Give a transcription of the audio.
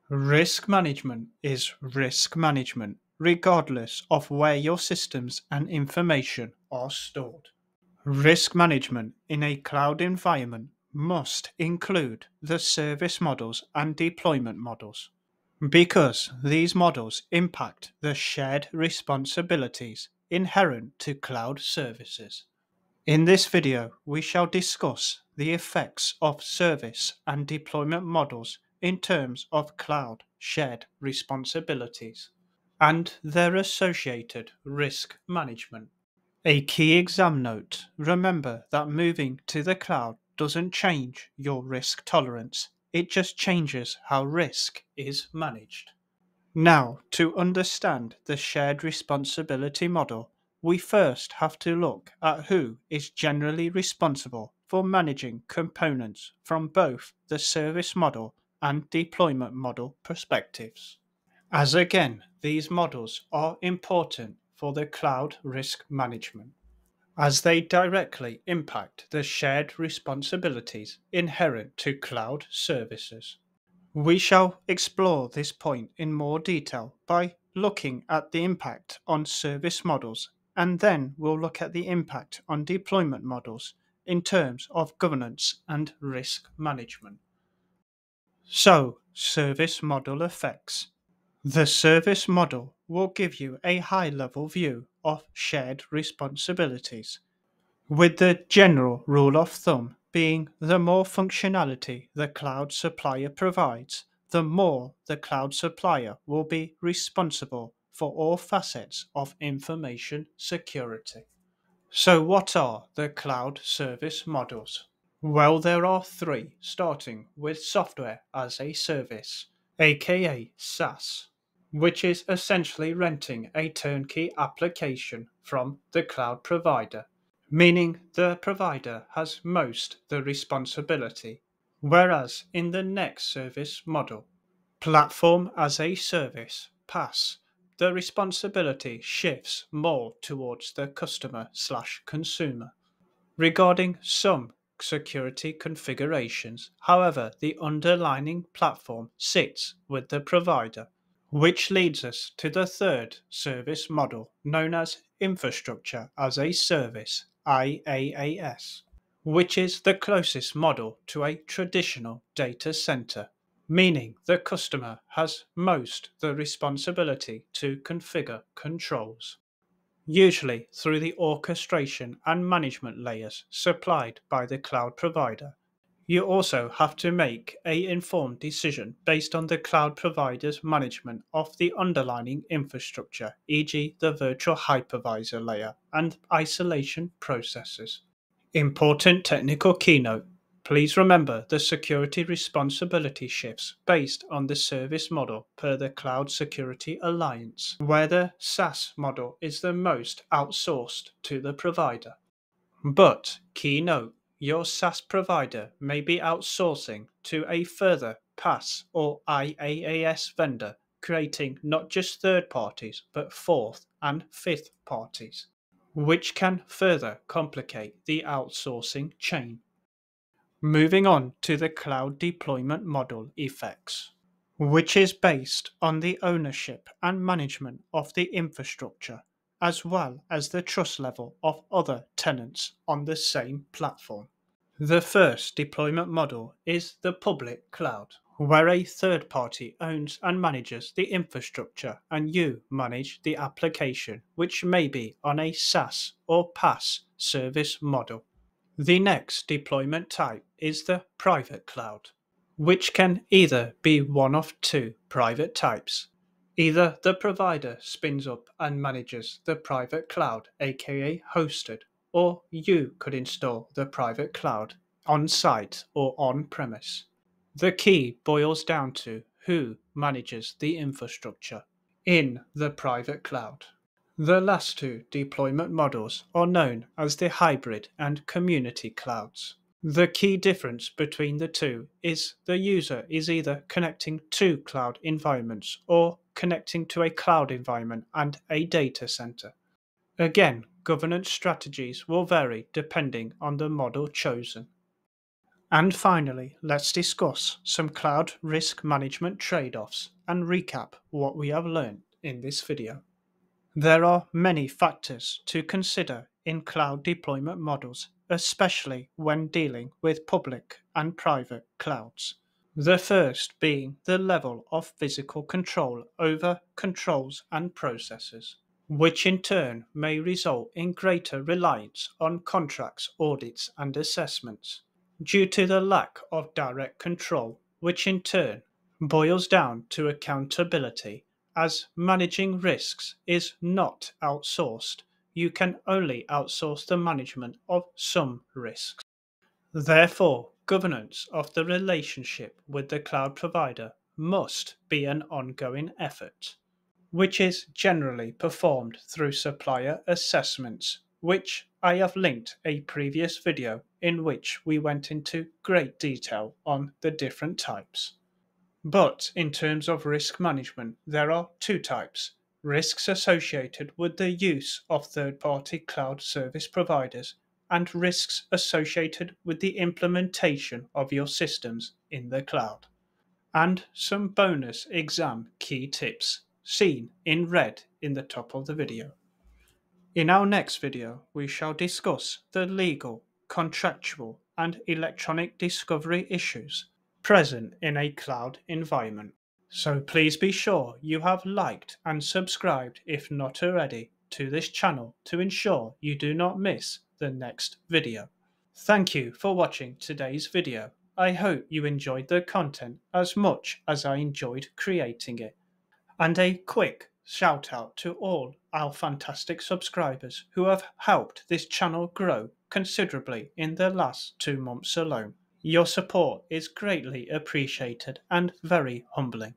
Risk management is risk management, regardless of where your systems and information are stored. Risk management in a cloud environment must include the service models and deployment models, because these models impact the shared responsibilities inherent to cloud services. In this video, we shall discuss the effects of service and deployment models in terms of cloud shared responsibilities and their associated risk management. A key exam note: remember that moving to the cloud doesn't change your risk tolerance, it just changes how risk is managed. Now, to understand the shared responsibility model, we first have to look at who is generally responsible for managing components from both the service model and deployment model perspectives. As again, these models are important for the cloud risk management, as they directly impact the shared responsibilities inherent to cloud services. We shall explore this point in more detail by looking at the impact on service models, and then we'll look at the impact on deployment models in terms of governance and risk management. So, service model effects. The service model will give you a high-level view of shared responsibilities, with the general rule of thumb being the more functionality the cloud supplier provides, the more the cloud supplier will be responsible for all facets of information security. So, what are the cloud service models? Well, there are three, starting with software as a service, aka SaaS, which is essentially renting a turnkey application from the cloud provider, meaning the provider has most the responsibility. Whereas in the next service model, platform as a service, PaaS, the responsibility shifts more towards the customer/consumer regarding some security configurations. However, the underlying platform sits with the provider, which leads us to the third service model, known as infrastructure as a service, IaaS, which is the closest model to a traditional data center, meaning the customer has most the responsibility to configure controls, usually through the orchestration and management layers supplied by the cloud provider. You also have to make an informed decision based on the cloud provider's management of the underlying infrastructure, e.g. the virtual hypervisor layer and isolation processes. Important technical keynote: please remember the security responsibility shifts based on the service model per the Cloud Security Alliance, where the SaaS model is the most outsourced to the provider. But, keynote, your SaaS provider may be outsourcing to a further PaaS or IaaS vendor, creating not just third parties but fourth and fifth parties, which can further complicate the outsourcing chain. Moving on to the cloud deployment model effects, which is based on the ownership and management of the infrastructure, as well as the trust level of other tenants on the same platform. The first deployment model is the public cloud, where a third party owns and manages the infrastructure and you manage the application, which may be on a SaaS or PaaS service model. The next deployment type is the private cloud, which can either be one of two private types. Either the provider spins up and manages the private cloud, aka hosted, or you could install the private cloud on-site or on-premise. The key boils down to who manages the infrastructure in the private cloud. The last two deployment models are known as the hybrid and community clouds. The key difference between the two is the user is either connecting to cloud environments or connecting to a cloud environment and a data center. Again, governance strategies will vary depending on the model chosen. And finally, let's discuss some cloud risk management trade-offs and recap what we have learned in this video. There are many factors to consider in cloud deployment models, especially when dealing with public and private clouds. The first being the level of physical control over controls and processes, which in turn may result in greater reliance on contracts, audits, and assessments, due to the lack of direct control, which in turn boils down to accountability, as managing risks is not outsourced. You can only outsource the management of some risks. Therefore, governance of the relationship with the cloud provider must be an ongoing effort, which is generally performed through supplier assessments, which I have linked a previous video in which we went into great detail on the different types. But in terms of risk management, there are two types: risks associated with the use of third-party cloud service providers, and risks associated with the implementation of your systems in the cloud. And some bonus exam key tips, seen in red in the top of the video. In our next video, we shall discuss the legal, contractual, and electronic discovery issues present in a cloud environment. So please be sure you have liked and subscribed, if not already, to this channel to ensure you do not miss the next video. Thank you for watching today's video. I hope you enjoyed the content as much as I enjoyed creating it. And a quick shout out to all our fantastic subscribers who have helped this channel grow considerably in the last 2 months alone. Your support is greatly appreciated and very humbling.